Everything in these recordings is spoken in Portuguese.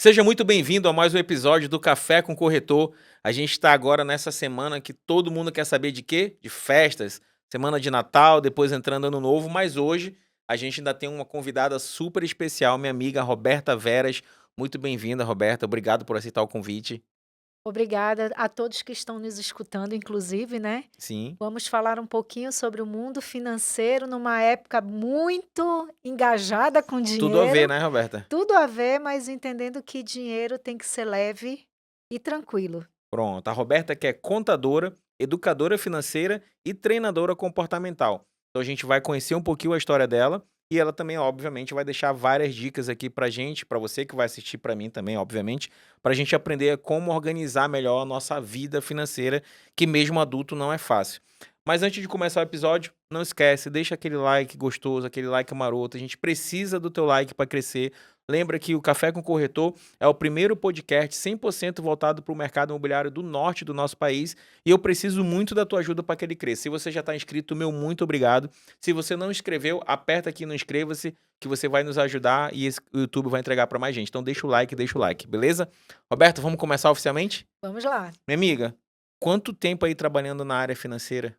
Seja muito bem-vindo a mais um episódio do Café com Corretor. A gente está agora nessa semana que todo mundo quer saber de quê? De festas. Semana de Natal, depois entrando Ano Novo, mas hoje a gente ainda tem uma convidada super especial, minha amiga Roberta Veras. Muito bem-vinda, Roberta. Obrigado por aceitar o convite. Obrigada a todos que estão nos escutando, inclusive, né? Sim, Vamos falar um pouquinho sobre o mundo financeiro numa época muito engajada com tudo a ver, dinheiro. né, Roberta? Tudo a ver, mas entendendo que dinheiro tem que ser leve e tranquilo. Pronto. A Roberta que é contadora, educadora financeira e treinadora comportamental. Então a gente vai conhecer um pouquinho a história dela e ela também, obviamente, vai deixar várias dicas aqui pra gente, pra você que vai assistir, pra mim também, obviamente, pra gente aprender como organizar melhor a nossa vida financeira, que mesmo adulto não é fácil. Mas antes de começar o episódio, não esquece, deixa aquele like gostoso, aquele like maroto. A gente precisa do teu like para crescer. Lembra que o Café com Corretor é o primeiro podcast 100% voltado para o mercado imobiliário do norte do nosso país e eu preciso muito da tua ajuda para que ele cresça. Se você já está inscrito, meu muito obrigado. Se você não inscreveu, aperta aqui no inscreva-se que você vai nos ajudar e o YouTube vai entregar para mais gente. Então deixa o like, beleza? Roberto, vamos começar oficialmente? Vamos lá. Minha amiga, quanto tempo aí trabalhando na área financeira?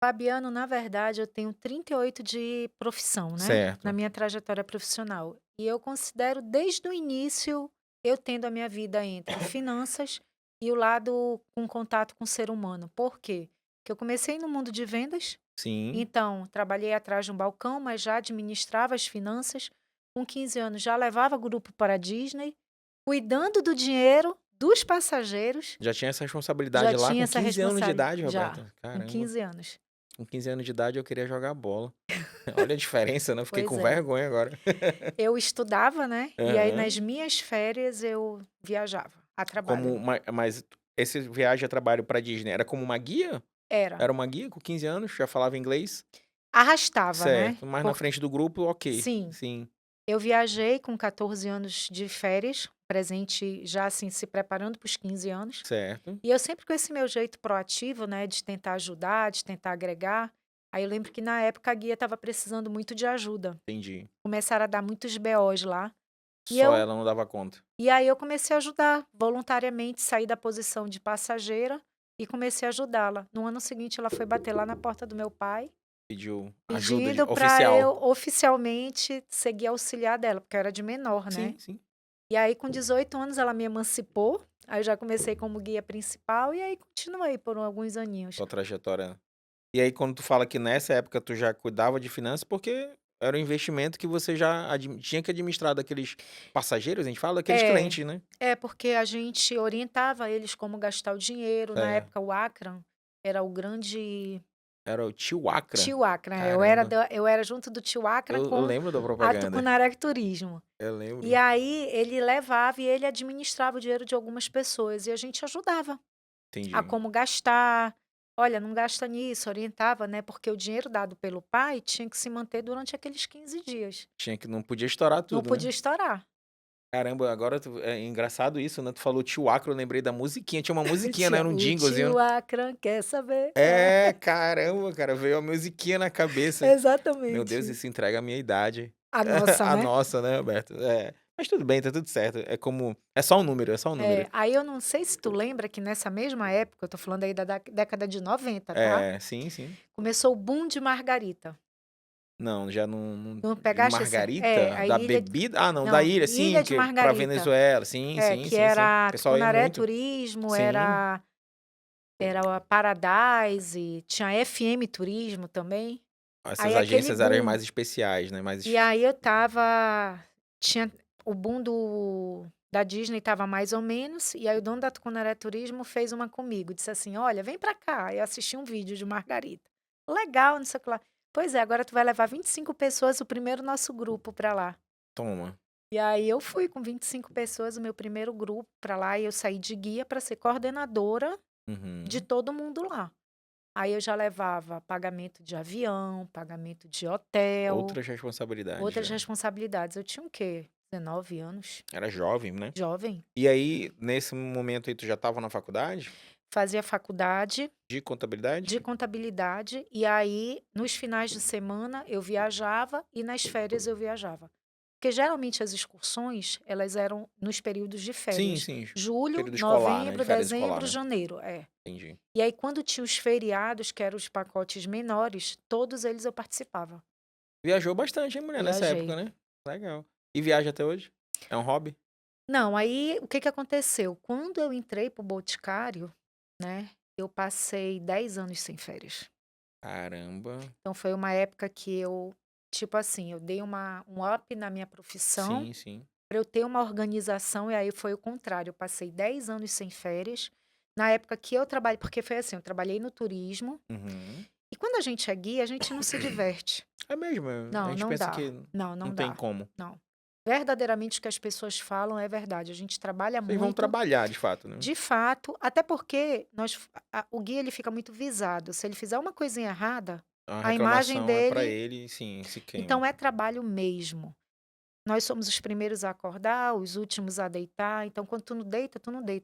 Fabiano, na verdade, eu tenho 38 de profissão, né? Na Certo, minha trajetória profissional. E eu considero desde o início eu tendo a minha vida entre finanças e o lado com contato com o ser humano. Por quê? Porque eu comecei no mundo de vendas. sim. Então, trabalhei atrás de um balcão, mas já administrava as finanças. Com 15 anos, já levava grupo para a Disney, cuidando do dinheiro dos passageiros. Já tinha essa Já responsabilidade lá tinha com essa 15 anos de responsabilidade, idade, já, Roberta? com Caramba. 15 anos. Com 15 anos de idade eu queria jogar bola. Olha a diferença, né, eu fiquei Pois com é. vergonha agora. Eu estudava, né? E aí, nas Aham. minhas férias, eu viajava a trabalho. Mas esse viagem a trabalho pra Disney era como uma guia? Era. Era uma guia com 15 anos, já falava inglês? Arrastava, né? Certo, mas na Por... frente do grupo, ok. Sim, Sim, eu viajei com 14 anos de férias, presente já assim, se preparando para os 15 anos. certo, E eu sempre com esse meu jeito proativo, né, de tentar ajudar, de tentar agregar. Aí eu lembro que na época a guia estava precisando muito de ajuda. entendi. Começaram a dar muitos BOs lá. E Só eu ela não dava conta. e aí eu comecei a ajudar, voluntariamente saí da posição de passageira e comecei a ajudá-la. No ano seguinte ela foi bater lá na porta do meu pai, Pediu ajuda de pedindo para oficial. eu oficialmente seguir auxiliar dela, porque eu era de menor, né. Sim, sim. E aí com 18 anos ela me emancipou, aí eu já comecei como guia principal e aí continuei por alguns aninhos. Tua trajetória. E aí quando tu fala que nessa época tu já cuidava de finanças, porque era um investimento que você já tinha que administrar daqueles passageiros, a gente fala? Daqueles É, clientes, né? é porque a gente orientava eles como gastar o dinheiro. Na É, época o Acran era o grande era o tio Acra. tio Acran, Caramba, eu era junto do tio Acran eu com lembro da a propaganda. Tucunaré Turismo. Eu E lembro. aí ele levava e ele administrava o dinheiro de algumas pessoas e a gente ajudava a Entendi. como gastar. Olha, não gasta nisso, orientava, né, porque o dinheiro dado pelo pai tinha que se manter durante aqueles 15 dias, Tinha que não podia estourar não tudo, né? podia estourar. Caramba, agora é engraçado isso, né? Tu falou tio Acra, eu lembrei da musiquinha. Tinha uma musiquinha, né? Era um O jinglezinho, tio né? Acran quer saber. É, É, caramba, cara, veio a musiquinha na cabeça. Meu Deus, exatamente. isso entrega a minha idade. A nossa, A né? nossa, né, Roberto? É. Mas tudo bem, tá tudo certo. É como. É só um número, é só um número. É, aí eu não sei se tu lembra que nessa mesma época, eu tô falando aí da década de 90, tá? É, sim, sim. Começou o boom de margarita. Não, já não. Não De pegaste essa? É, Margarita? a Da ilha. bebida? Ah, não, da Não, ilha, sim, Ilha de que pra Margarita. Venezuela. Sim, É, sim, que sim, sim. O era pessoal ia Tucunaré muito. Turismo, Sim. era a Paradise, tinha FM Turismo também. Essas Aí aquele agências eram boom. mais especiais, né? E aí eu estava tinha o boom da Disney estava mais ou menos, e aí o dono da Tucunaré Turismo fez uma comigo, disse assim: "Olha, vem pra cá". Eu assisti um vídeo de Margarita. "Legal, não sei o que lá". "Pois é, agora tu vai levar 25 pessoas, o primeiro nosso grupo pra lá". Toma. E aí eu fui com 25 pessoas, o meu primeiro grupo pra lá, e eu saí de guia para ser coordenadora de Uhum. todo mundo lá. Aí eu já levava pagamento de avião, pagamento de hotel, Outras responsabilidades outras já. responsabilidades. Eu tinha o quê? 19 anos, Era jovem, né? jovem. E aí, nesse momento aí, tu já estava na faculdade Fazia faculdade de contabilidade? de contabilidade e aí nos finais de semana eu viajava e nas férias eu viajava. Porque geralmente as excursões, elas eram nos períodos de Sim, férias. sim. Julho, Período escolar, né? De novembro, férias escolar, dezembro, né? janeiro. Entendi. E aí, quando tinha os feriados, que eram os pacotes menores, todos eles eu participava. Viajou bastante, hein, mulher, nessa Viajei. época, né? Legal. E viaja até hoje? É um hobby? Não, aí o que que aconteceu? Quando eu entrei para o Boticário, né, eu passei 10 anos sem férias. Caramba. Então foi uma época que eu, tipo assim, eu dei um up na minha profissão Sim, sim. para eu ter uma organização, e aí foi o contrário. Eu passei 10 anos sem férias. Na época que eu trabalhei, porque foi assim, eu trabalhei no turismo, Uhum. e quando a gente é guia, a gente não se diverte. É mesmo, a Não, gente não pensa dá. que Não, não não tem dá. como. Não. Verdadeiramente o que as pessoas falam é verdade. A gente trabalha Vocês vão muito, trabalhar, de fato, né? de fato, até porque o guia ele fica muito visado. Se ele fizer uma coisinha errada, A a imagem reclamação é pra dele. ele, sim, se queima. Então é trabalho mesmo. Nós somos os primeiros a acordar, os últimos a deitar. Então, quando tu não deita,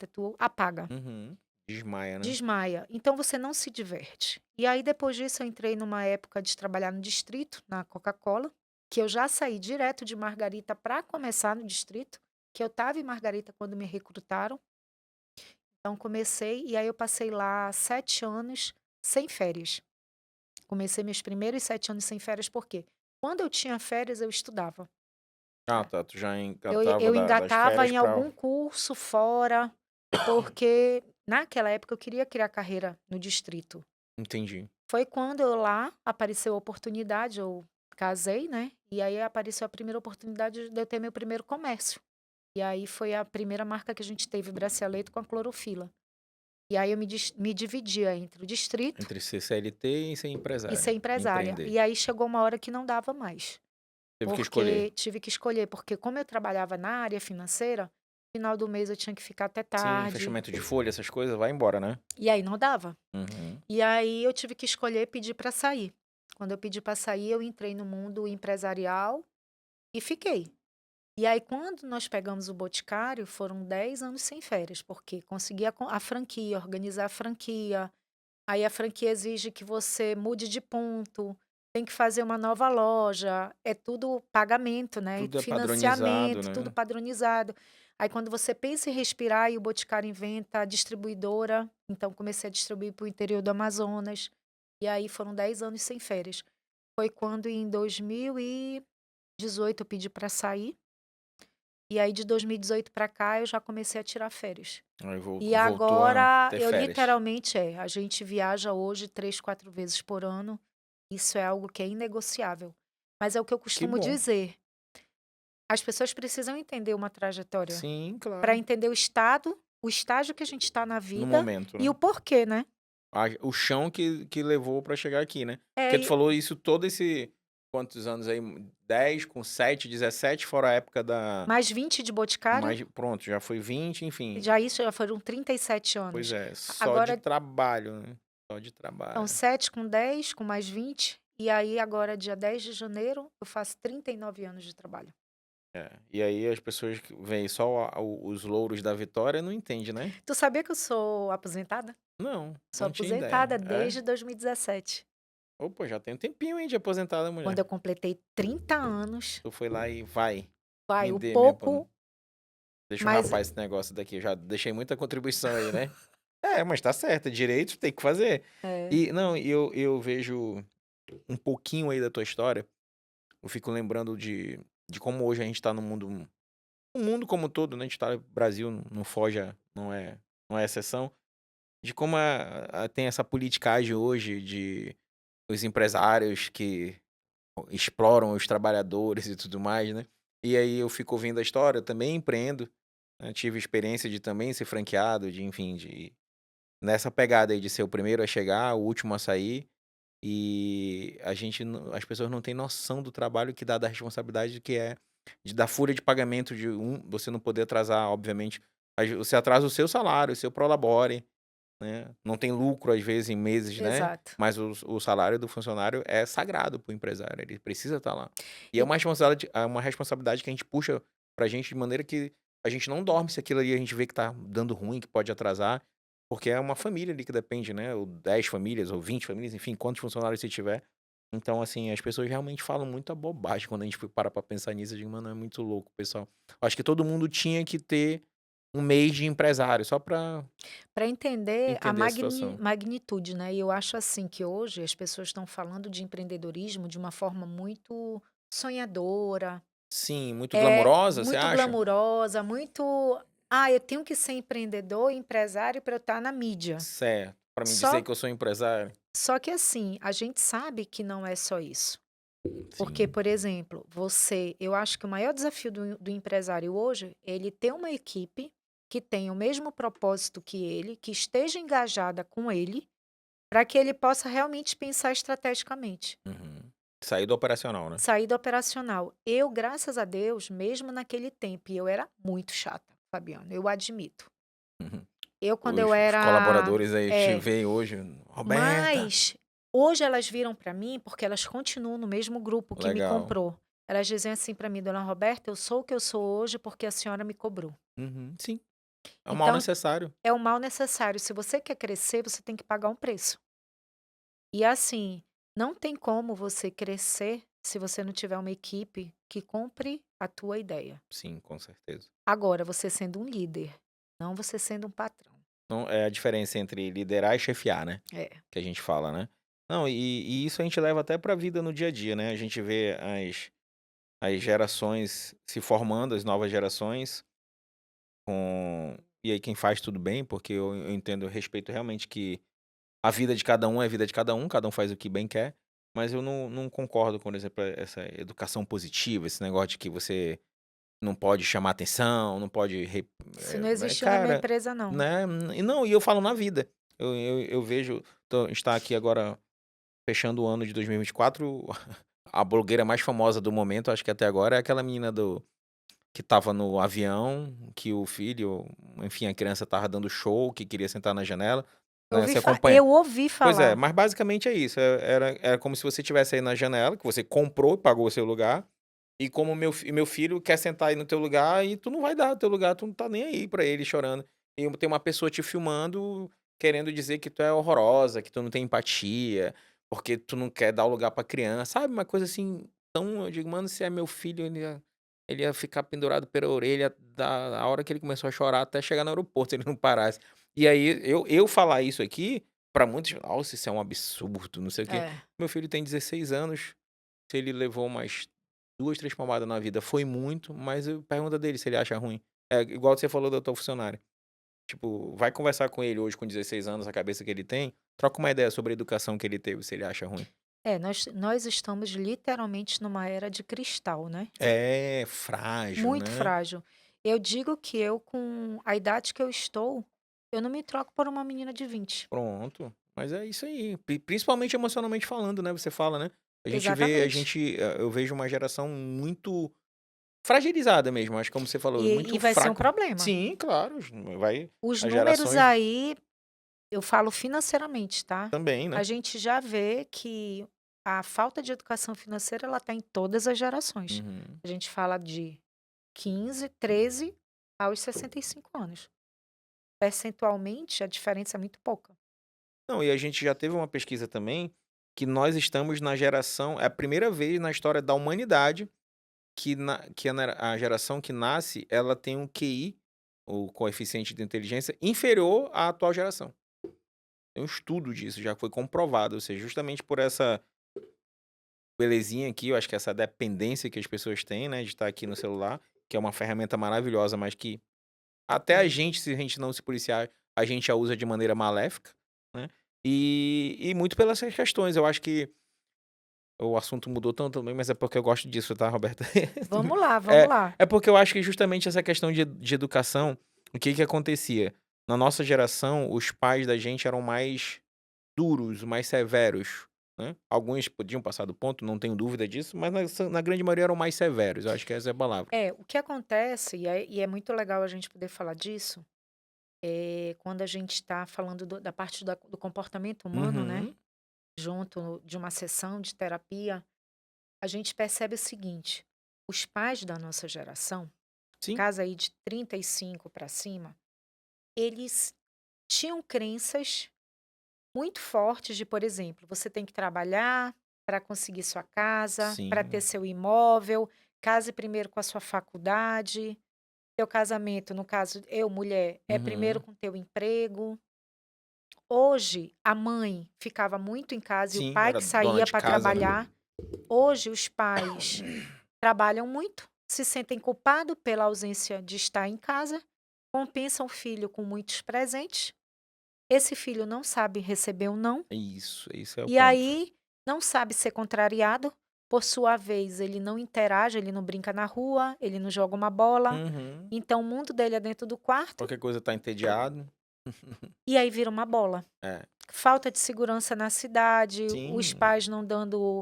tu apaga, Uhum. Desmaia, né? desmaia. Então você não se diverte. E aí, depois disso, eu entrei numa época de trabalhar no distrito, na Coca-Cola, que eu já saí direto de Margarita para começar no distrito, que eu estava em Margarita quando me recrutaram. Então, comecei, e aí eu passei lá 7 anos sem férias. Comecei meus primeiros 7 anos sem férias, por quê? Quando eu tinha férias, eu estudava. Ah, Né? tá. Tu já Eu, engatava eu das engatava férias em pra. algum curso fora, porque naquela época eu queria criar carreira no distrito. Entendi. Foi quando eu lá apareceu a oportunidade, eu casei, né? E aí apareceu a primeira oportunidade de eu ter meu primeiro comércio. E aí foi a primeira marca que a gente teve, bracelete com a clorofila. E aí eu me dividia entre o distrito Entre ser CLT e ser e empresária. ser empresária. Empreender. E aí chegou uma hora que não dava mais. Teve que escolher. Porque tive que escolher, porque como eu trabalhava na área financeira, final do mês eu tinha que ficar até Sim, tarde, fechamento de folha, essas coisas, vai embora, né? e aí não dava. Uhum. E aí eu tive que escolher pedir para sair. Quando eu pedi para sair, eu entrei no mundo empresarial e fiquei. E aí, quando nós pegamos o Boticário, foram 10 anos sem férias, porque consegui a franquia, organizar a franquia. Aí a franquia exige que você mude de ponto, tem que fazer uma nova loja, é tudo pagamento, né? Tudo é padronizado, Financiamento, tudo né? padronizado. Aí quando você pensa em respirar, e o Boticário inventa a distribuidora, então comecei a distribuir para o interior do Amazonas. E aí foram 10 anos sem férias. Foi quando em 2018 eu pedi para sair, e aí de 2018 para cá eu já comecei a tirar férias. Aí E voltou a agora ter eu férias. literalmente a gente viaja hoje 3, 4 vezes por ano. Isso é algo que é inegociável. Mas é o que eu Que costumo bom. dizer, as pessoas precisam entender uma trajetória Sim, para claro. entender o estágio que a gente está na No vida momento, e né? o porquê, né. O chão que levou pra chegar aqui, né? É, Porque tu falou isso todo esse. Quantos anos aí? 10 com 7, 17, fora a época da. mais 20 de Boticário, Mais, pronto, já foi 20, enfim. já isso já foram 37 Pois anos. é, só de Agora trabalho, né? Só de são trabalho. 7 com 10, com mais 20, e aí agora dia 10 de janeiro eu faço 39 anos de trabalho. É. E aí as pessoas que veem só os louros da vitória não entendem, né? Tu sabia que eu sou aposentada? Não, Sou não tinha ideia. aposentada É? desde 2017. Opa, já tem um tempinho, hein, de aposentada, Quando mulher. eu completei 30 anos, Tu foi lá e vai, vai, me o dê minha aposentadoria. pouco, Deixa eu mas rapar esse negócio daqui. Eu já deixei muita contribuição aí, né? É, mas tá certo, direito tem que fazer. é, E, não, eu vejo um pouquinho aí da tua história. Eu fico lembrando de como hoje a gente tá no mundo. O mundo como um todo, né? A gente tá no Brasil, não foge, não é exceção. De como tem essa politicagem hoje de os empresários que exploram os trabalhadores e tudo mais, né? E aí eu fico ouvindo a história, eu também empreendo, né? Tive experiência de também ser franqueado, de enfim, nessa pegada aí de ser o primeiro a chegar, o último a sair, e as pessoas não têm noção do trabalho que dá, da responsabilidade que é, da folha de pagamento você não poder atrasar, obviamente, você atrasa o seu salário, o seu prolabore, né? Não tem lucro, às vezes, em meses, né? exato. Mas o salário do funcionário é sagrado para o empresário, ele precisa estar lá. E E é uma responsabilidade que a gente puxa pra gente de maneira que a gente não dorme se aquilo ali a gente vê que tá dando ruim, que pode atrasar, porque é uma família ali que depende, né? Ou 10 famílias, ou 20 famílias, enfim, quantos funcionários você tiver. Então, assim, as pessoas realmente falam muita bobagem quando a gente para pra pensar nisso. Eu digo: "Mano, é muito louco, pessoal". Acho que todo mundo tinha que ter um mês de empresário, só pra Para entender a entender a situação. magnitude, né, e eu acho assim que hoje as pessoas estão falando de empreendedorismo de uma forma muito sonhadora, Sim, muito é glamurosa, você muito acha? glamurosa, muito: "Ah, eu tenho que ser empreendedor, empresário para eu estar na mídia". Certo, pra me dizer Só que eu sou empresário. só que assim, a gente sabe que não é só isso. Porque, Sim. por exemplo, eu acho que o maior desafio do empresário hoje, é ele ter uma equipe que tenha o mesmo propósito que ele, que esteja engajada com ele, para que ele possa realmente pensar estrategicamente. Uhum. Sair do operacional, né? Sair do operacional. Eu, graças a Deus, mesmo naquele tempo, e eu era muito chata, Fabiana, eu admito. Uhum. Eu, quando eu Os era. colaboradores aí te É, veem hoje: "Roberta". mas hoje elas viram para mim, porque elas continuam no mesmo grupo que me Legal. comprou. Elas dizem assim para mim: "Dona Roberta, eu sou o que eu sou hoje porque a senhora me cobrou". Uhum. Sim, é o mal Então, necessário. é o mal necessário. Se você quer crescer, você tem que pagar um preço. E assim, não tem como você crescer se você não tiver uma equipe que compre a tua ideia. Sim, com certeza. Agora, você sendo um líder, não você sendo um patrão. Não é a diferença entre liderar e chefiar, né, É. que a gente fala, né. Não, e isso a gente leva até pra vida no dia a dia, né, a gente vê as gerações se formando, as novas gerações, com e aí quem faz tudo bem, porque eu entendo, eu respeito realmente que a vida de cada um é a vida de cada um faz o que bem quer, mas eu não concordo, por exemplo, essa educação positiva, esse negócio de que você não pode chamar atenção, não pode Isso não existiu na minha cara, empresa não. né, e não, e eu falo na vida. Eu vejo, a gente tá aqui agora fechando o ano de 2024, a blogueira mais famosa do momento, acho que até agora, é aquela menina que estava no avião, que o filho, enfim, a criança estava dando show, que queria sentar na janela, né, você acompanha. Eu ouvi Pois é, falar. mas basicamente é isso, era como se você estivesse aí na janela, que você comprou e pagou o seu lugar, e como meu filho quer sentar aí no teu lugar e tu não vai dar o teu lugar, tu não tá nem aí pra ele chorando. E tem uma pessoa te filmando, querendo dizer que tu é horrorosa, que tu não tem empatia, porque tu não quer dar o lugar pra criança, sabe, uma coisa assim, tão eu digo: "Mano, se é meu filho, ele ia ficar pendurado pela orelha da a hora que ele começou a chorar até chegar no aeroporto, se ele não parasse". E aí eu falar isso aqui, pra muitos: "Nossa, isso é um absurdo, não sei o quê". É. Meu filho tem 16 anos, se ele levou umas 2, 3 palmadas na vida, foi muito, mas pergunta dele se ele acha ruim. É igual você falou da tua funcionária. Tipo, vai conversar com ele hoje com 16 anos, a cabeça que ele tem, troca uma ideia sobre a educação que ele teve, se ele acha ruim. É, nós estamos literalmente numa era de cristal, né. É, frágil, Muito né. frágil. Eu digo que eu, com a idade que eu estou, eu não me troco por uma menina de 20. Pronto, mas é isso aí, principalmente emocionalmente falando, né, você fala, né. Exatamente. Eu vejo uma geração muito fragilizada mesmo, acho que como você falou, E muito vai ser um fraco. problema. Sim, claro, vai Os as números gerações aí, eu falo financeiramente, tá. também, A né. gente já vê que a falta de educação financeira, ela tá em todas as gerações. Uhum. A gente fala de 15, 13 aos 65 anos. Percentualmente, a diferença é muito pouca. Não, e a gente já teve uma pesquisa também, que nós estamos na geração é a primeira vez na história da humanidade que a geração que nasce, ela tem um QI, o coeficiente de inteligência, inferior à atual geração. Tem um estudo disso, já foi comprovado, ou seja, justamente por essa belezinha aqui, eu acho que essa dependência que as pessoas têm, né, de estar aqui no celular, que é uma ferramenta maravilhosa, mas que até a É. gente, se a gente não se policiar, a gente a usa de maneira maléfica, né. E muito pelas essas questões, eu acho que o assunto mudou tanto também, mas é porque eu gosto disso, tá, Roberta? Vamos lá, vamos É, lá. é porque eu acho que justamente essa questão de educação, o que que acontecia? Na nossa geração, os pais da gente eram mais duros, mais severos, né. Alguns podiam passar do ponto, não tenho dúvida disso, mas na grande maioria eram mais severos, eu acho que essa é a palavra. É, o que acontece, e é muito legal a gente poder falar disso, quando a gente está falando da parte do comportamento humano, né, Uhum. junto de uma sessão de terapia, a gente percebe o seguinte: os pais da nossa geração, Sim. casa aí de 35 para cima, eles tinham crenças muito fortes de, por exemplo, você tem que trabalhar, para conseguir sua casa, para ter Sim. seu imóvel, case primeiro com a sua faculdade, teu casamento, no caso, eu, mulher, é primeiro Uhum. com teu emprego. Hoje, a mãe ficava muito em casa e o Sim, pai era que dona saía de para casa, né? trabalhar. Hoje, os pais trabalham muito, se sentem culpados pela ausência de estar em casa, compensam o filho com muitos presentes. Esse filho não sabe receber um não, Isso é o e ponto. aí não sabe ser contrariado. Por sua vez, ele não interage, ele não brinca na rua, ele não joga uma bola. Uhum. Então, o mundo dele é dentro do quarto, Qualquer coisa tá entediado. e aí vira uma bola. É. Falta de segurança na cidade, os Sim, pais não dando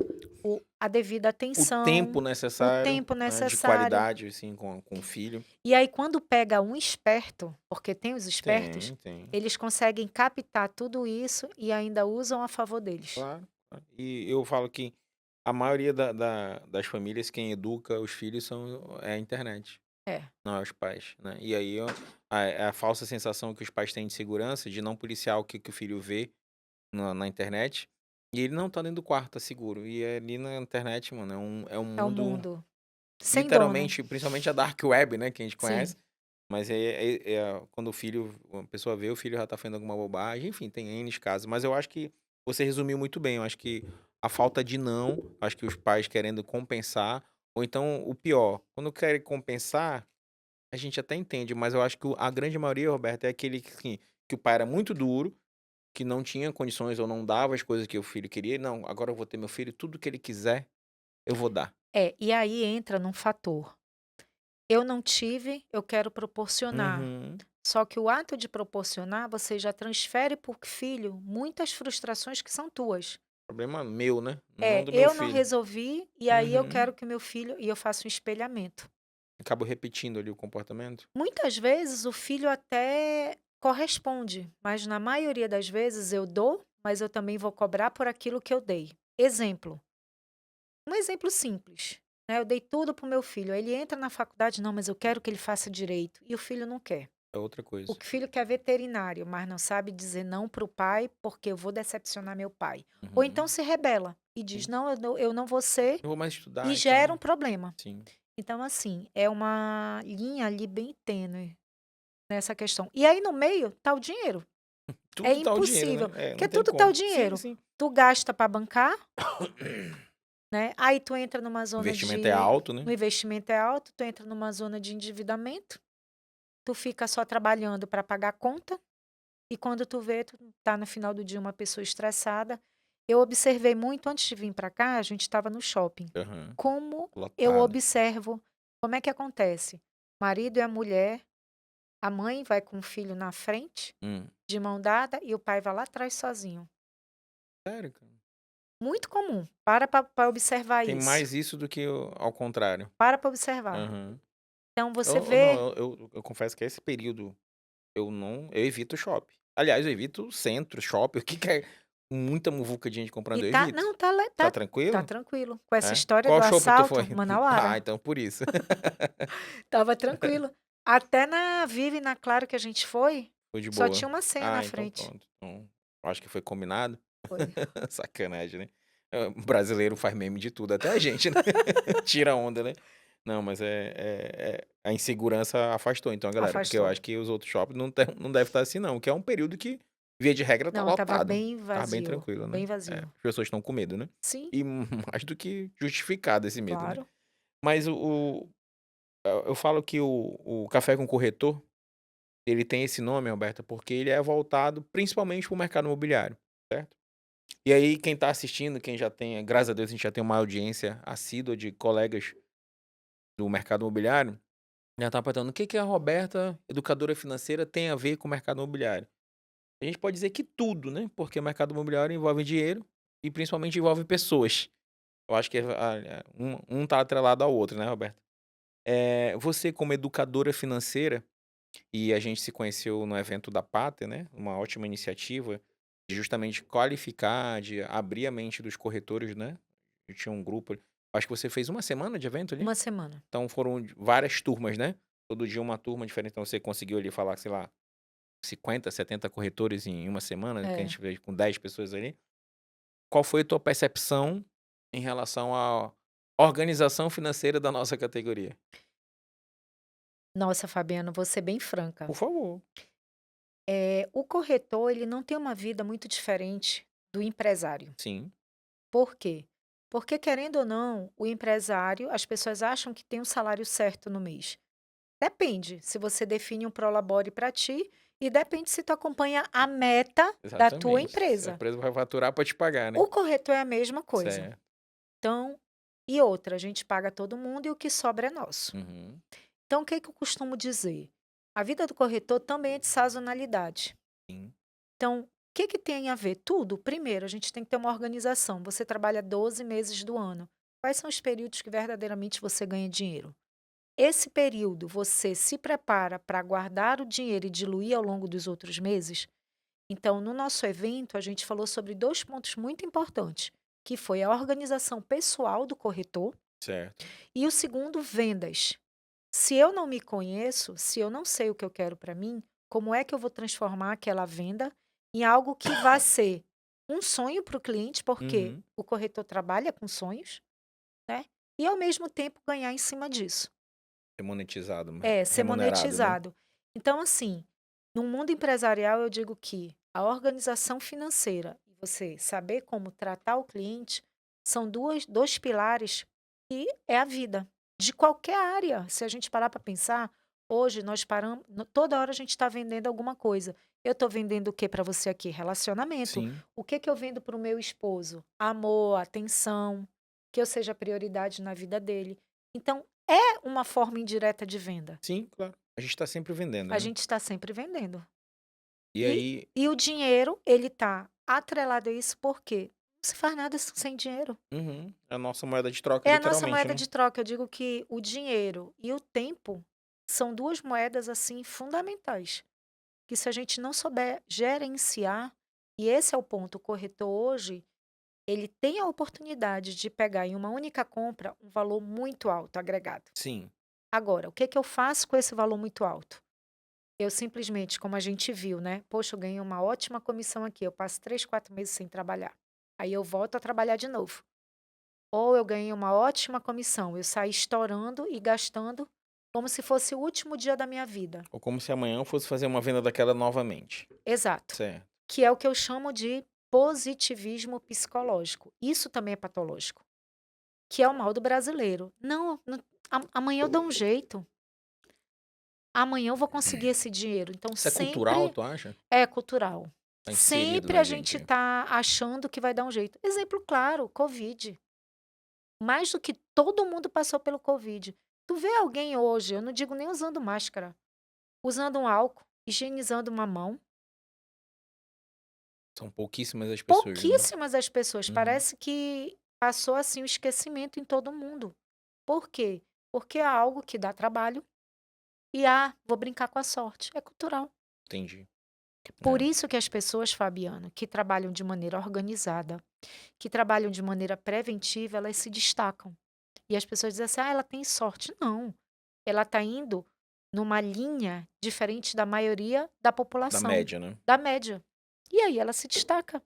a devida o tempo atenção, o necessário, tempo né, de necessário. qualidade, assim, com o filho. E aí, quando pega um esperto, porque tem os espertos, Tem. eles conseguem captar tudo isso e ainda usam a favor deles. Claro, claro. E eu falo que a maioria das famílias, quem educa os filhos é a internet, É, não é os pais, né? E aí a falsa sensação que os pais têm de segurança, de não policiar o que o filho vê na internet, e ele não tá dentro do quarto, tá seguro. E ali na internet, mano, é um é o mundo, mundo sem dono. literalmente, principalmente a dark web, né, que a gente Sim. conhece. Mas quando a pessoa vê, o filho já tá fazendo alguma bobagem, enfim, tem N casos. Mas eu acho que você resumiu muito bem. Eu acho que a falta de não, acho que os pais querendo compensar, ou então o pior, quando querem compensar, a gente até entende, mas eu acho que a grande maioria, Roberto, é aquele que, assim, que o pai era muito duro, que não tinha condições ou não dava as coisas que o filho queria. Não, agora eu vou ter meu filho, tudo que ele quiser, eu vou dar. É, e aí entra num fator. Eu não tive, eu quero proporcionar. Uhum. Só que o ato de proporcionar, você já transfere para o filho muitas frustrações que são tuas. Problema meu, né? Não É, do meu eu não filho. resolvi e aí eu Uhum. quero que o meu filho e eu faço um espelhamento. Acabo repetindo ali o comportamento. Muitas vezes o filho até corresponde, mas na maioria das vezes eu dou, mas eu também vou cobrar por aquilo que eu dei. Exemplo, um exemplo simples, né? Eu dei tudo para o meu filho. Aí ele entra na faculdade, não, mas eu quero que ele faça direito. E o filho não quer. É outra O coisa. filho quer veterinário, mas não sabe dizer não para o pai porque eu vou decepcionar meu pai. Ou então Uhum. se rebela e diz: Sim. não, eu não vou ser, Eu vou mais e estudar e gera um tal. problema. Sim. Então, assim, é uma linha ali bem tênue nessa questão. E aí no meio tá o dinheiro. É Tudo tá o dinheiro, impossível, né? É, porque não tem tudo tá o como. Sim, dinheiro. sim. Tu gasta para bancar, né? Aí tu entra numa zona Investimento é de alto, né? o investimento é alto, tu entra numa zona de endividamento, tu fica só trabalhando para pagar conta. E quando tu vê, tu tá no final do dia uma pessoa estressada. Eu observei muito antes de vir para cá, a gente estava no shopping. Aham. Como eu Lotado. observo, como é que acontece? O marido e a mulher, a mãe vai com o filho na frente, Hum. de mão dada, e o pai vai lá atrás sozinho. Sério, cara? Muito comum. Para observar Tem isso. mais isso do que ao contrário. Para observar. Aham. Então você Não, vê. eu confesso que esse período eu evito shopping. Aliás, eu evito centro, shopping, o que que é muita muvuca de gente E comprando, eu tá, evito. não, tá, Tá tá tranquilo? tranquilo. Com essa É? história Qual do shopping tu foi? assalto, Ah, Manauara. então por isso. Tava tranquilo. Até na Vive e na Claro que a gente foi, Foi de só boa. tinha uma senha na Ah, então frente. pronto. Então, acho que foi combinado. Foi. Sacanagem, né? O brasileiro faz meme de tudo, até a gente, né? Tira onda, né? Não, mas a insegurança afastou então a galera, porque eu Afastou. acho que os outros shoppings não deve estar assim não, que é um período que, via de regra, tá Não, tava lotado. bem Tá bem vazio, tranquilo, né? bem É, vazio. as pessoas estão com medo, né? Sim, E mais do que justificado esse medo, né? claro. Mas eu falo que o Café com Corretor, ele tem esse nome, Alberto, porque ele é voltado principalmente para o mercado imobiliário, certo? E aí, quem tá assistindo, quem já tem, graças a Deus, a gente já tem uma audiência assídua de colegas do mercado imobiliário, já tá perguntando o que que a Roberta, educadora financeira, tem a ver com o mercado imobiliário. A gente pode dizer que tudo, né? Porque o mercado imobiliário envolve dinheiro e principalmente envolve pessoas. Eu acho que um tá atrelado ao outro, né, Roberta? Você, como educadora financeira, e a gente se conheceu no evento da Pátria, né? Uma ótima iniciativa de justamente qualificar, de abrir a mente dos corretores, né? Eu tinha um grupo. Acho que você fez uma semana de evento ali? Uma semana. Então foram várias turmas, né? Todo dia uma turma diferente. Então você conseguiu ali falar, sei lá, 50, 70 corretores em uma semana, que a É. gente fez com 10 pessoas ali. Qual foi a tua percepção em relação à organização financeira da nossa categoria? Nossa, Fabiano, vou ser bem franca. Por favor. O corretor, ele não tem uma vida muito diferente do empresário. Sim. Por quê? Porque, querendo ou não, o empresário, as pessoas acham que tem um salário certo no mês. Depende se você define um prolabore para ti e depende se tu acompanha a meta da tua Exatamente. Se a empresa. empresa vai faturar para te pagar, né? O corretor é a mesma coisa. Certo. Então, e outra, a gente paga todo mundo e o que sobra é nosso. Uhum. Então, o que que eu costumo dizer? A vida do corretor também é de sazonalidade. Sim. Então, o que que tem a ver? Tudo. Primeiro, a gente tem que ter uma organização. Você trabalha 12 meses do ano. Quais são os períodos que verdadeiramente você ganha dinheiro? Esse período você se prepara para guardar o dinheiro e diluir ao longo dos outros meses? Então, no nosso evento, a gente falou sobre 2 pontos muito importantes, que foi a organização pessoal do corretor Certo. e o segundo, vendas. Se eu não me conheço, se eu não sei o que eu quero para mim, como é que eu vou transformar aquela venda em algo que vá ser um sonho para o cliente, porque Uhum. o corretor trabalha com sonhos, né? E ao mesmo tempo ganhar em cima disso. Ser monetizado, Ser remunerado, né? monetizado. Então, assim, no mundo empresarial, eu digo que a organização financeira e você saber como tratar o cliente são 2 pilares que é a vida de qualquer área. Se a gente parar para pensar, hoje nós paramos, toda hora a gente está vendendo alguma coisa. Eu estou vendendo o que para você aqui? Relacionamento. Sim. O que que eu vendo para o meu esposo? Amor, atenção, que eu seja prioridade na vida dele. Então, é uma forma indireta de venda. Sim, claro. A gente tá sempre vendendo, A né? gente está sempre vendendo. E E aí e o dinheiro, ele tá atrelado a isso, por quê? Não se faz nada sem dinheiro. uhum, a nossa moeda de troca, É a nossa literalmente, moeda né? de troca. Eu digo que o dinheiro e o tempo são 2 moedas, assim, fundamentais, que se a gente não souber gerenciar, e esse é o ponto, o corretor hoje, ele tem a oportunidade de pegar em uma única compra um valor muito alto agregado. Sim. Agora, o que que eu faço com esse valor muito alto? Eu simplesmente, como a gente viu, né? Poxa, eu ganhei uma ótima comissão aqui. Eu passo 3, 4 meses sem trabalhar. Aí eu volto a trabalhar de novo. Ou eu ganhei uma ótima comissão. Eu saí estourando e gastando como se fosse o último dia da minha vida. Ou como se amanhã eu fosse fazer uma venda daquela novamente. Exato. Certo. Que é o que eu chamo de positivismo psicológico. Isso também é patológico. Que é o mal do brasileiro. Não, amanhã eu dou um jeito. Amanhã eu vou conseguir esse dinheiro. Então, Isso é cultural, sempre tu acha? é cultural. Tá inserido Sempre na a gente gente. tá achando que vai dar um jeito. Exemplo claro, Covid. Mais do que todo mundo passou pelo Covid. Tu vê alguém hoje, eu não digo nem usando máscara, usando um álcool, higienizando uma mão. São pouquíssimas as pessoas, né? Pouquíssimas as pessoas. Uhum. Parece que passou assim o esquecimento em todo mundo. Por quê? Porque é algo que dá trabalho e, vou brincar com a sorte. É cultural. Entendi. Por É. isso que as pessoas, Fabiano, que trabalham de maneira organizada, que trabalham de maneira preventiva, elas se destacam. E as pessoas dizem assim: ela tem sorte. Não, ela está indo numa linha diferente da maioria da Da população, média, né? da média. E aí ela se destaca,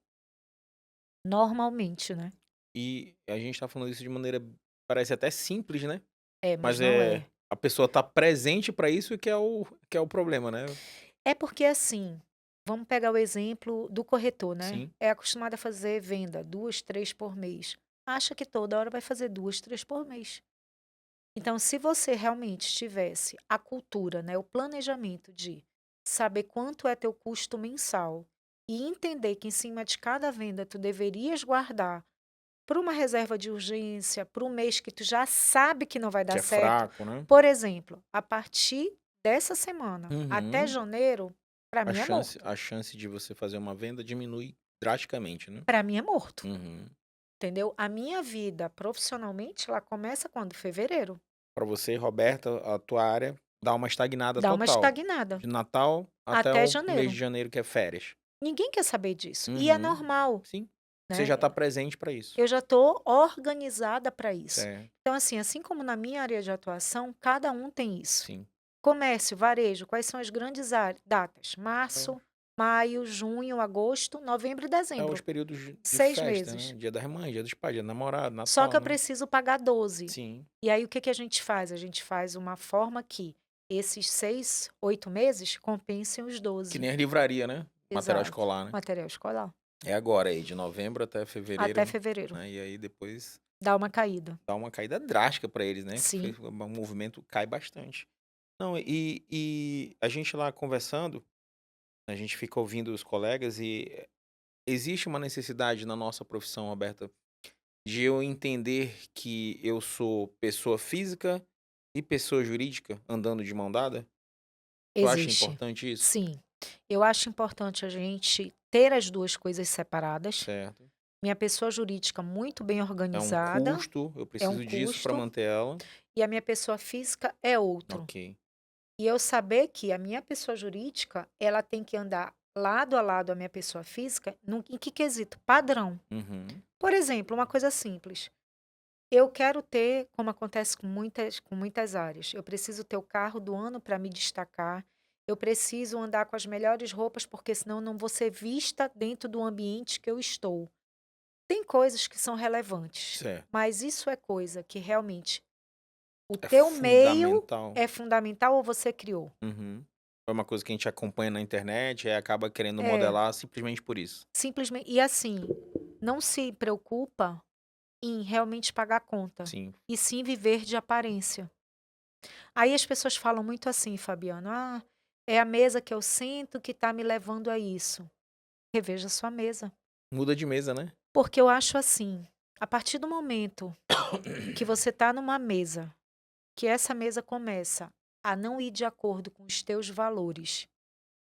normalmente, né. E a gente tá falando isso de maneira parece até simples, né? É, mas Mas não é é. a pessoa tá presente pra isso que é o problema, né? É porque assim, vamos pegar o exemplo do corretor, né. Sim. É acostumado a fazer venda 2, 3 por mês. Acha que toda hora vai fazer 2, 3 por mês. Então, se você realmente tivesse a cultura, né, o planejamento de saber quanto é teu custo mensal e entender que em cima de cada venda tu deverias guardar para uma reserva de urgência, para um mês que tu já sabe que não vai dar Que é certo. fraco, né? Por exemplo, a partir dessa semana até Uhum. janeiro, para A mim é chance morto. a chance de você fazer uma venda diminui drasticamente, né? Para mim é morto, Uhum. entendeu? A minha vida profissionalmente, ela começa quando? Fevereiro. Pra você, Roberta, a tua área dá uma estagnada Dá uma total. estagnada De Natal até até o mês janeiro. de janeiro, que é férias. Ninguém quer saber disso. E é Uhum. normal, Sim. Você né? já tá presente pra isso. Eu já estou organizada para isso. Certo. Então, assim como na minha área de atuação, cada um tem isso. Sim. Comércio, varejo, quais são as grandes datas? É. Março, maio, junho, agosto, novembro e É os dezembro. períodos de 6 festa, né? meses. Dia das mães, dia dos pais, dia do namorado, Só que Natal, eu né? preciso pagar 12. Sim. E aí o que que a gente faz? A gente faz uma forma que esses 6, 8 meses compensem os Que 12. nem as livraria, né? Material Exato. escolar, né? Material escolar. É agora aí, de novembro até Até fevereiro, fevereiro. né? E aí depois Dá uma caída. dá uma caída drástica para eles, né? Sim. O movimento cai bastante. Não, e a gente lá conversando, a gente fica ouvindo os colegas e existe uma necessidade na nossa profissão, Roberta, de eu entender que eu sou pessoa física e pessoa jurídica andando de mão dada? Tu acha Existe. importante isso? Sim. Eu acho importante a gente ter as 2 coisas separadas. Certo. Minha pessoa jurídica muito bem É um organizada, custo, eu é um preciso disso para custo, manter ela. e a minha pessoa física é outro. Ok. E eu saber que a minha pessoa jurídica, ela tem que andar lado a lado a minha pessoa física, em que quesito? Padrão. Uhum. Por exemplo, uma coisa simples. Eu quero ter, como acontece com muitas áreas, eu preciso ter o carro do ano para me destacar, eu preciso andar com as melhores roupas, porque senão eu não vou ser vista dentro do ambiente que eu estou. Tem coisas que são relevantes, Certo. mas isso é coisa que realmente o É teu meio fundamental. é fundamental ou você criou? Uhum. É uma coisa que a gente acompanha na internet e acaba querendo É, modelar simplesmente por isso. simplesmente. E assim, não se preocupa em realmente pagar a conta, Sim. e sim viver de aparência. Aí as pessoas falam muito assim, Fabiano: "Ah, é a mesa que eu sento que está me levando a isso". Reveja sua mesa. Muda de mesa, né? Porque eu acho assim, a partir do momento que você está numa mesa, que essa mesa começa a não ir de acordo com os teus valores,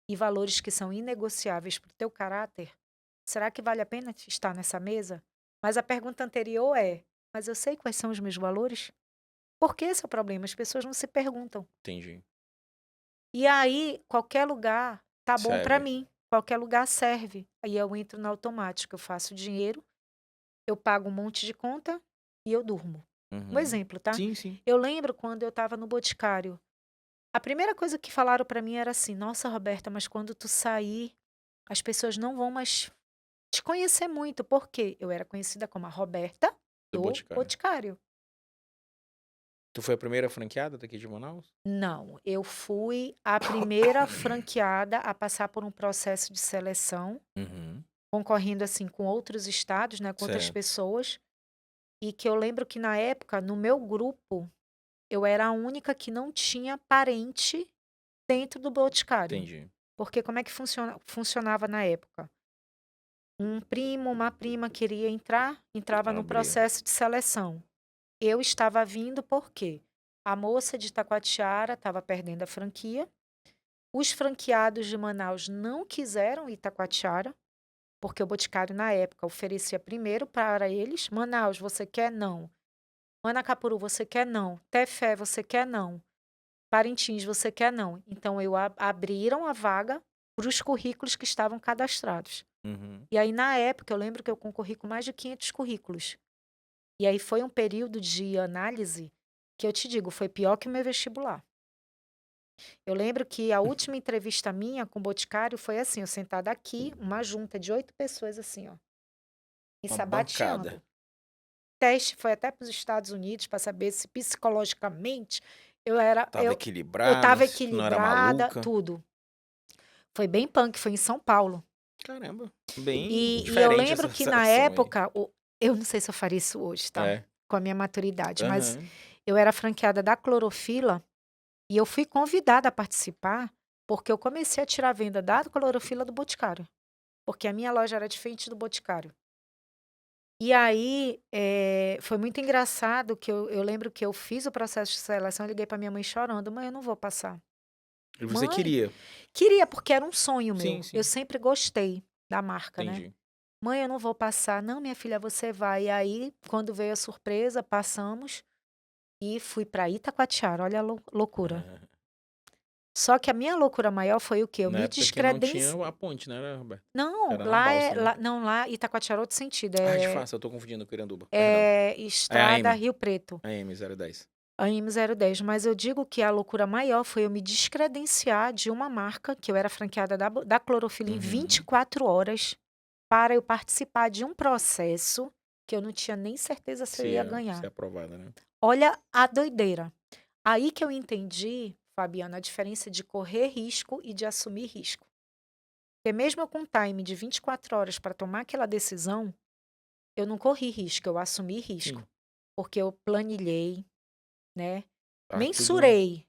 e valores que são inegociáveis para o teu caráter, será que vale a pena estar nessa mesa? Mas a pergunta anterior é: "Mas eu sei quais são os meus valores?". Porque esse é o problema, as pessoas não se perguntam. Entendi. E aí, qualquer lugar tá bom para Serve. mim, qualquer lugar serve. Aí eu entro no automático, eu faço dinheiro, eu pago um monte de conta e eu durmo. Um Uhum. exemplo, tá? Sim, sim. Eu lembro quando eu estava no Boticário, a primeira coisa que falaram para mim era assim: "Nossa, Roberta, mas quando tu sair, as pessoas não vão mais te conhecer muito", porque eu era conhecida como a Roberta Do do Boticário. Boticário. Tu foi a primeira franqueada daqui de Manaus? Não, eu fui a primeira franqueada a passar por um processo de seleção, Uhum. concorrendo, assim, com outros estados, né, com outras Certo. pessoas, e que eu lembro que na época, no meu grupo, eu era a única que não tinha parente dentro do Boticário. Entendi. Porque como é que funcionava na época? Um primo, uma prima queria entrar, entrava no Abria. processo de seleção. Eu estava vindo porque a moça de Itacoatiara estava perdendo a franquia, os franqueados de Manaus não quiseram Itacoatiara, porque o Boticário, na época, oferecia primeiro para eles: "Manaus, você quer? Não. Manacapuru, você quer? Não. Tefé, você quer? Não. Parintins, você quer? Não". Então eu abriram a vaga para os currículos que estavam cadastrados. Uhum. E aí, na época, eu lembro que eu concorri com mais de 500 currículos. E aí foi um período de análise que eu te digo, foi pior que o meu vestibular. Eu lembro que a última entrevista minha com o Boticário foi assim, eu sentada aqui, uma junta de 8 pessoas assim, ó, me Uma bancada. sabateando. Teste foi até para os Estados Unidos para saber se psicologicamente eu era Tava eu equilibrada, estava se tu não era equilibrada, maluca. tudo. Foi bem punk, foi em São Paulo. Caramba, bem E eu diferente lembro essa que na seleção aí. época, eu não sei se eu faria isso hoje, tá, É. com a minha maturidade, mas Aham. eu era franqueada da Clorofila e eu fui convidada a participar, porque eu comecei a tirar a venda da Clorofila do Boticário, porque a minha loja era de frente do Boticário. E aí, foi muito engraçado que eu lembro que eu fiz o processo de seleção, eu liguei para minha mãe chorando: "Mãe, eu não vou passar". E você "Mãe", queria? queria, porque era um sonho Sim, meu, eu sim. sempre gostei da marca, né. Entendi. "Mãe, eu não vou passar". "Não, minha filha, você vai". E aí, quando veio a surpresa, passamos e fui para Itacoatiara, olha a loucura. Aham. Só que a minha loucura maior foi o quê? Eu Na me época que não descredenci tinha a ponte, né, Roberto? não, Era na lá é balsa, né? lá não, lá Itacoatiara é outro sentido, Ah, disfarça, eu tô confundindo com Iranduba, perdão. é É a estrada M. Rio Preto. A M010. A M010, mas eu digo que a loucura maior foi eu me descredenciar de uma marca, que eu era franqueada da Clorofila em Uhum. 24 horas, para eu participar de um processo que eu não tinha nem certeza se eu ia Se ganhar. é aprovada, né? Olha a doideira. Aí que eu entendi, Fabiana, a diferença de correr risco e de assumir risco. Porque mesmo eu com um time de 24 horas para tomar aquela decisão, eu não corri risco, eu assumi risco. Sim. Porque eu planilhei, né? Tá tudo. Mensurei.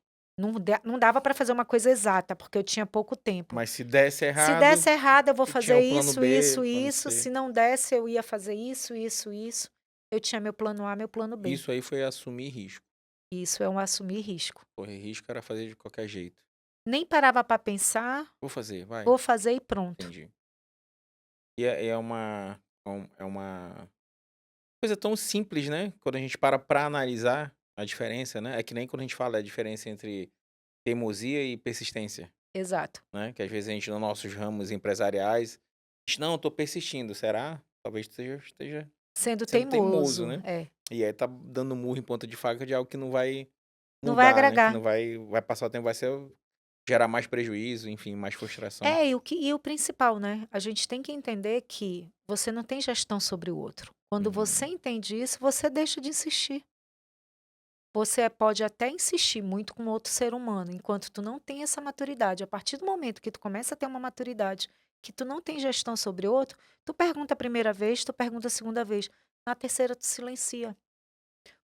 Não dava para fazer uma coisa exata, porque eu tinha pouco tempo. Mas se desse Se errado, desse errado, eu vou tu tinha fazer o plano isso, B, isso, plano isso. C. Se não desse, eu ia fazer isso, isso, isso. Eu tinha meu plano A, meu plano B. Isso aí foi assumir risco. Isso é um assumir risco. Correr risco era fazer de qualquer jeito. Nem parava para pensar, Vou fazer, vai. vou fazer e pronto. Entendi. E é uma coisa tão simples, né? Quando a gente para analisar a diferença, né? É que nem quando a gente fala a diferença entre teimosia e persistência, Exato. né? Que às vezes a gente, nos nossos ramos empresariais, diz, não, eu tô persistindo. Será? Talvez tu esteja Sendo sendo teimoso, teimoso, né? é. E aí tá dando murro em ponta de faca de algo que não vai Não vai mudar, né? Que agregar. não vai passar o tempo, vai ser gerar mais prejuízo, enfim, mais frustração. É, e o principal, né? A gente tem que entender que você não tem gestão sobre o outro. Quando você Uhum. entende isso, você deixa de insistir. Você pode até insistir muito com outro ser humano, enquanto tu não tem essa maturidade. A partir do momento que tu começa a ter uma maturidade, que tu não tem gestão sobre o outro, tu pergunta a primeira vez, tu pergunta a segunda vez. Na terceira, tu silencia.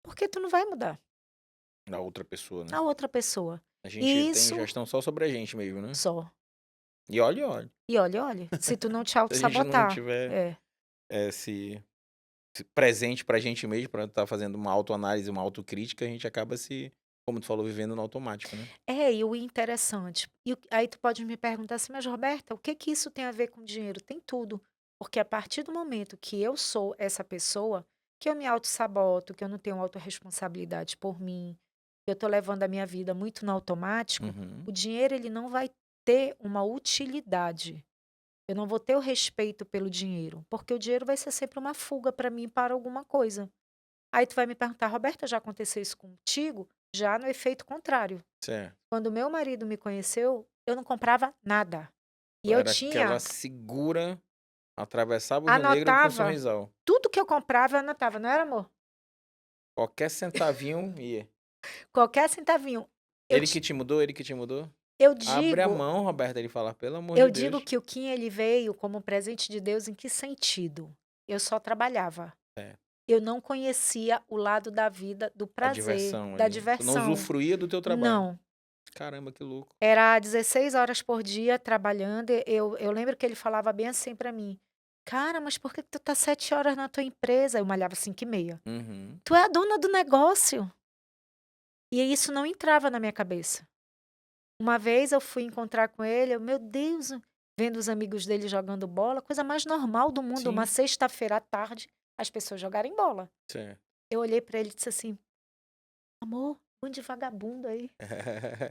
Porque tu não vai mudar Da outra pessoa, né? a outra pessoa. A gente E tem isso gestão só sobre a gente mesmo, né? só. E olha, olha. E olha, olha, se tu não te Se a gente não auto-sabotar. tiver É. se presente pra gente mesmo, pra estar fazendo uma autoanálise, uma autocrítica, a gente acaba se, como tu falou, vivendo no automático, né? É, e o interessante, aí tu pode me perguntar assim, mas Roberta, o que que isso tem a ver com dinheiro? Tem tudo, porque a partir do momento que eu sou essa pessoa, que eu me autossaboto, que eu não tenho autorresponsabilidade por mim, que eu tô levando a minha vida muito no automático, Uhum. o dinheiro ele não vai ter uma utilidade. Eu não vou ter o respeito pelo dinheiro, porque o dinheiro vai ser sempre uma fuga para mim para alguma coisa. Aí tu vai me perguntar, Roberta, já aconteceu isso contigo? Já no efeito contrário. Certo. Quando meu marido me conheceu, eu não comprava nada. E Tu eu era aquela tinha segura, atravessava o Rio Negro com um anotava sorrisal. tudo que eu comprava, eu anotava, não era, amor? Qualquer centavinho ia. Qualquer centavinho. Eu Ele ti que te mudou, ele que te mudou? eu Abre a digo mão, Roberto, ele fala, pelo amor eu de digo Deus. que o Kim ele veio como um presente de Deus em que sentido? Eu só trabalhava. É, Eu não conhecia o lado da vida do a prazer, diversão da ali. Tu não diversão. usufruía do teu trabalho. Não. Caramba, que louco. Era 16 horas por dia trabalhando. Eu lembro que ele falava bem assim pra mim: "Cara, mas por que que tu tá 7 horas na tua empresa?" Eu malhava 5h30. Uhum. "Tu é a dona do negócio." E isso não entrava na minha cabeça. Uma vez eu fui encontrar com ele, eu: "Meu Deus", vendo os amigos dele jogando bola, coisa mais normal do mundo, uma Sim, sexta-feira à tarde, as pessoas jogarem bola. certo. Eu olhei pra ele e disse assim: "Amor, bando de vagabundo aí."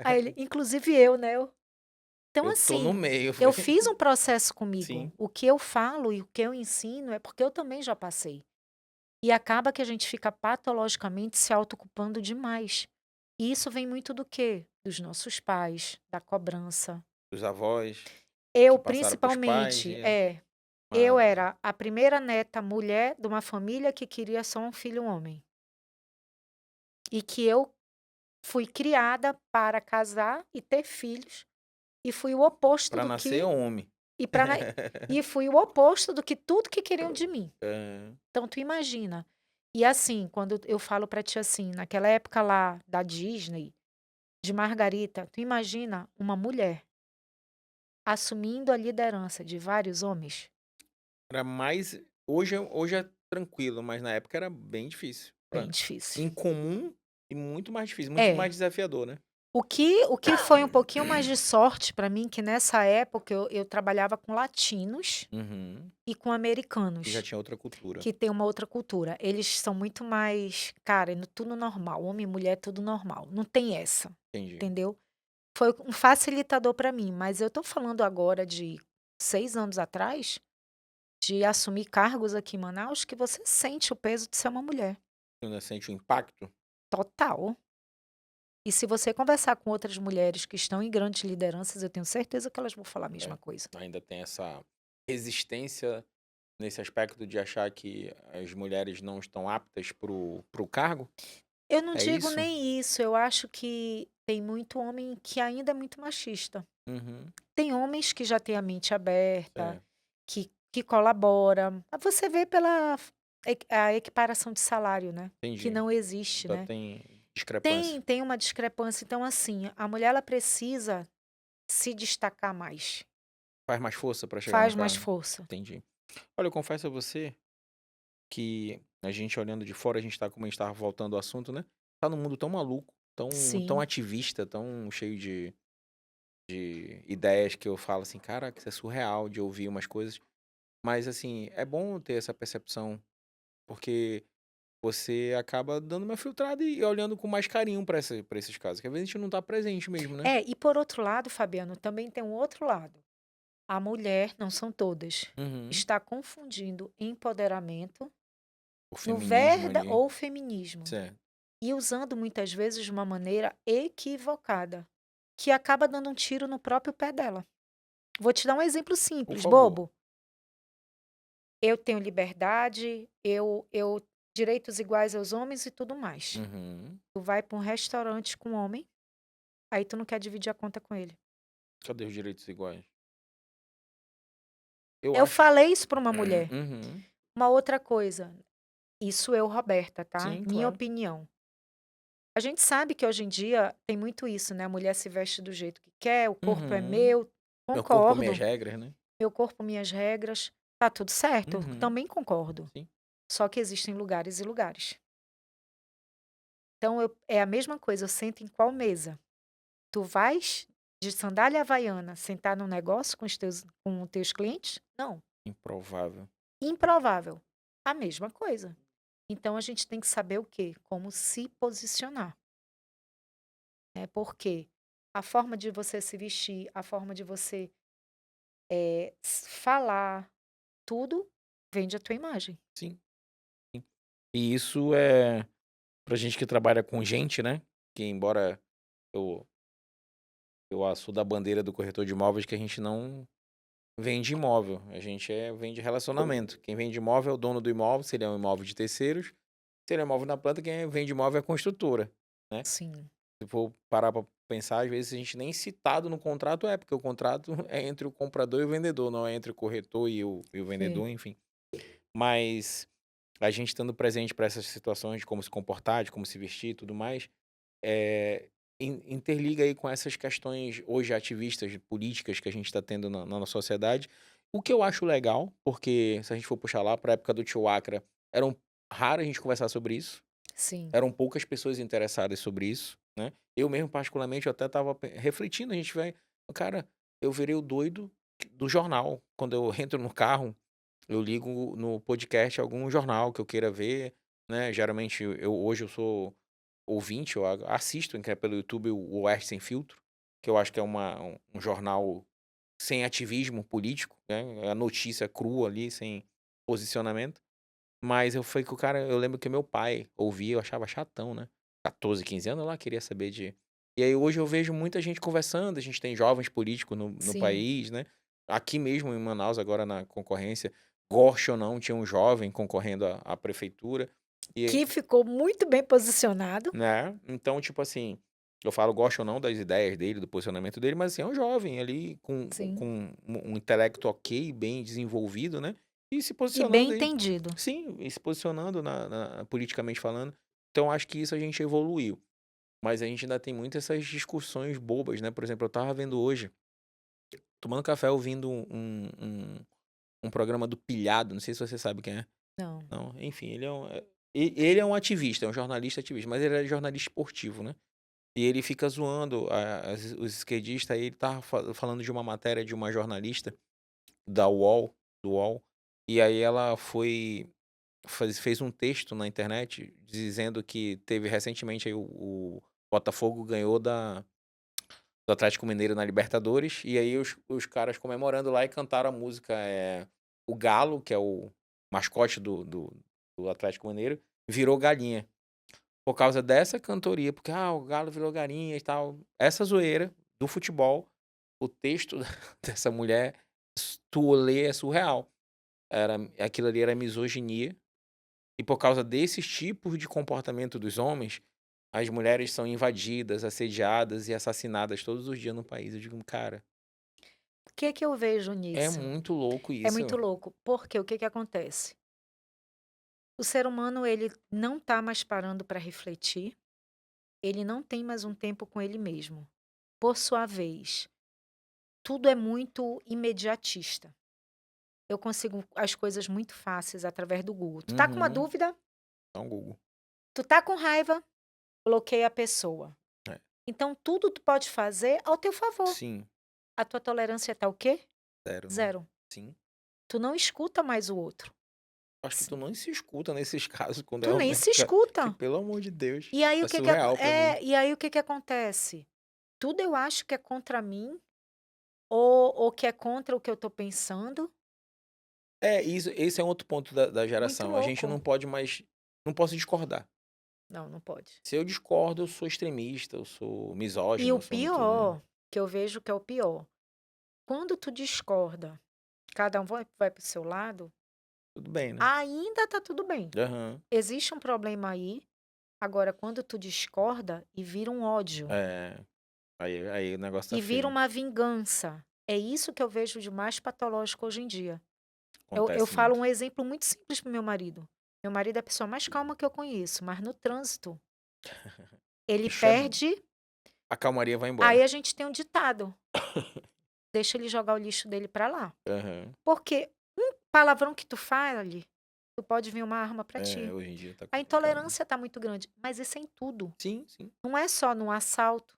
Aí ele: "Inclusive eu, né." Então, Eu tô no assim, meio, eu foi. fiz um processo comigo. Sim. O que eu falo e o que eu ensino é porque eu também já passei. E acaba que a gente fica patologicamente se autoculpando demais. E isso vem muito do quê? Dos nossos pais, da cobrança. Os avós que Eu, passaram pros pais principalmente, e eu uma era a primeira neta mulher de uma família que queria só um filho homem. E que eu fui criada para casar e ter filhos. E fui o oposto pra do nascer que homem. E pra na e fui o oposto do que tudo que queriam de mim. Hã. Então tu imagina. E assim, quando eu falo pra ti assim, naquela época lá da Disney, de Margarita, tu imagina uma mulher assumindo a liderança de vários homens? Era mais hoje é tranquilo, mas na época era bem difícil. Bem difícil. Incomum e muito mais difícil, muito mais É. desafiador, né. O que foi um pouquinho mais de sorte pra mim, que nessa época eu trabalhava com latinos Uhum. e com Que já americanos. tinha outra cultura. Que tem uma outra cultura. Eles são muito mais, cara, tudo normal, homem e mulher tudo normal, não tem essa, Entendi. entendeu. Foi um facilitador para mim, mas eu tô falando agora de 6 anos atrás, de assumir cargos aqui em Manaus, que você sente o peso de ser uma mulher. Tu ainda sente o impacto? Total. E se você conversar com outras mulheres que estão em grandes lideranças, eu tenho certeza que elas vão falar a mesma É, coisa. ainda tem essa resistência nesse aspecto de achar que as mulheres não estão aptas pro cargo? Eu não É digo isso? nem isso, eu acho que tem muito homem que ainda é muito machista. Uhum. Tem homens que já têm a mente aberta, É, que colabora. Você vê pela a equiparação de salário, né, que entendi. não existe, Ainda né. tem discrepância. Tem uma discrepância, então assim, a mulher ela precisa se destacar mais, Faz mais força pra chegar no faz mais cargo. força. Entendi. Olha, eu confesso a você que a gente olhando de fora, a gente tá, como a gente tava voltando ao assunto, né? Tá num mundo tão maluco, tão Sim, ativista, tão cheio de ideias que eu falo assim, cara, isso é surreal de ouvir umas coisas. Mas assim, é bom ter essa percepção, porque você acaba dando uma filtrada e olhando com mais carinho pra esses casos, que às vezes a gente não tá presente mesmo, né? é, e por outro lado, Fabiano, também tem um outro lado. A mulher, não são todas, Uhum. está confundindo empoderamento O no feminismo verda ali. ou feminismo, Certo. e usando muitas vezes de uma maneira equivocada, que acaba dando um tiro no próprio pé dela. Vou te dar um exemplo Por simples, favor. bobo. Eu tenho liberdade, eu direitos iguais aos homens e tudo mais. Uhum. Tu vai para um restaurante com um homem, aí tu não quer dividir a conta com ele. Cadê os direitos iguais? Eu Eu acho. falei isso para uma mulher. Uhum. Uma outra coisa, isso eu, Roberta, tá? Sim, Minha claro. opinião. A gente sabe que hoje em dia tem muito isso, né? A mulher se veste do jeito que quer, o corpo é Uhum. meu. Meu corpo, minhas Concordo. regras, né? Meu corpo, minhas regras. Tá tudo certo. Uhum. Também concordo. Sim. Só que existem lugares e lugares. Então é a mesma coisa, eu sento em qual mesa? Tu vais de sandália havaiana sentar num negócio com os teus clientes? Não. Improvável. Improvável. A mesma coisa. Então a gente tem que saber o quê? Como se posicionar. Porque a forma de você se vestir, a forma de você falar, tudo vende a tua imagem. Sim, sim. E isso é pra gente que trabalha com gente, né? Que embora eu, eu sou da bandeira do corretor de imóveis que a gente não vende imóvel, a gente vende relacionamento. Quem vende imóvel é o dono do imóvel, se ele é um imóvel de terceiros. Se ele é imóvel na planta, quem vende imóvel é a construtora, né? Sim, Se for parar pra pensar, às vezes a gente nem citado no contrato porque o contrato é entre o comprador e o vendedor, não é entre o corretor e o é. vendedor, enfim. Mas a gente estando presente para essas situações de como se comportar, de como se vestir e tudo mais, interliga aí com essas questões hoje ativistas, políticas que a gente está tendo na nossa sociedade. O que eu acho legal, porque se a gente for puxar lá para a época do Tio Acra, era raro a gente conversar sobre isso. Sim, Eram poucas pessoas interessadas sobre isso, né. Eu mesmo particularmente, eu até estava refletindo, a gente vai cara, eu virei o doido do jornal. Quando eu entro no carro, eu ligo no podcast algum jornal que eu queira ver, né, geralmente hoje eu sou ouvinte, eu assisto, que é pelo YouTube, o Oeste Sem Filtro, que eu acho que é um jornal sem ativismo político, né, é a notícia crua ali, sem posicionamento. Mas eu fui com o cara, eu lembro que meu pai ouvia, eu achava chatão, né. 14, 15 anos, eu lá queria saber de e aí hoje eu vejo muita gente conversando, a gente tem jovens políticos no sim. país, né. Aqui mesmo em Manaus, agora na concorrência, goste ou não, tinha um jovem concorrendo à prefeitura, e Que ficou muito bem posicionado. né, então tipo assim, eu falo gosto ou não das ideias dele, do posicionamento dele, mas assim, é um jovem ali com Sim. um intelecto ok, bem desenvolvido, né, e se E bem posicionando aí. entendido. Sim, e se posicionando politicamente falando. Então acho que isso a gente evoluiu, mas a gente ainda tem muito essas discussões bobas, né, por exemplo, eu estava vendo hoje, tomando café ouvindo um programa do Pilhado, não sei se você sabe quem é. Não. Não, enfim, ele é um ativista, é um jornalista ativista, mas ele é jornalista esportivo, né. E ele fica zoando os esquerdistas, aí ele estava falando de uma matéria de uma jornalista da UOL, do UOL, e aí ela fez um texto na internet dizendo que teve recentemente aí o Botafogo ganhou do Atlético Mineiro na Libertadores, e aí os caras comemorando lá e cantaram a música, o Galo, que é o mascote do Atlético Mineiro, virou galinha. por causa dessa cantoria, porque, o Galo virou galinha e tal. Essa zoeira do futebol, o texto dessa mulher, tu lê, é surreal. Aquilo ali era misoginia, e por causa desses tipos de comportamento dos homens, as mulheres são invadidas, assediadas e assassinadas todos os dias no país. Eu digo: "Cara, O que que eu vejo é nisso? muito louco É isso". muito louco, porque o que que acontece? O ser humano, ele não tá mais parando para refletir, ele não tem mais um tempo com ele mesmo. Por sua vez, tudo é muito imediatista. Eu consigo as coisas muito fáceis através do Google. Tu tá com uma Uhum. dúvida, Dá um Google. tu tá com raiva, bloqueia a pessoa. É. Então tudo tu pode fazer ao teu favor. Sim, A tua tolerância tá o quê? zero, né. Zero. Sim. Tu não escuta mais o outro. Acho que tu não se escuta nesses casos quando é Tu nem alguém se que escuta. pelo amor de Deus, E aí é o que que acon surreal pra mim. e aí o que que acontece? Tudo eu acho que é contra mim, ou que é contra o que eu tô pensando. É, isso esse é um outro ponto da Muito geração, a gente louco. não pode mais não posso discordar. Não, não pode. Se eu discordo, eu sou extremista, eu sou E misógino, o eu sou muito, né, pior, que eu vejo que é o pior, quando tu discorda, cada um vai para o seu lado, tudo bem, né. ainda tá tudo bem. Aham. Existe um problema aí, agora quando tu discorda e vira um ódio, É, aí o negócio tá e vira feio. uma vingança, é isso que eu vejo de mais patológico hoje em dia. Eu Acontece falo muito. um exemplo muito simples para o meu marido. Meu marido é a pessoa mais calma que eu conheço, mas no trânsito, ele Isso é perde. a calmaria vai Aí embora. a gente tem um ditado: "Deixa ele jogar o lixo dele pra lá". Aham. Porque um palavrão que tu fale, tu pode vir uma arma pra É, ti. hoje em dia tá A complicado. intolerância tá muito grande, mas isso é em tudo. Sim, sim. Não é só no assalto,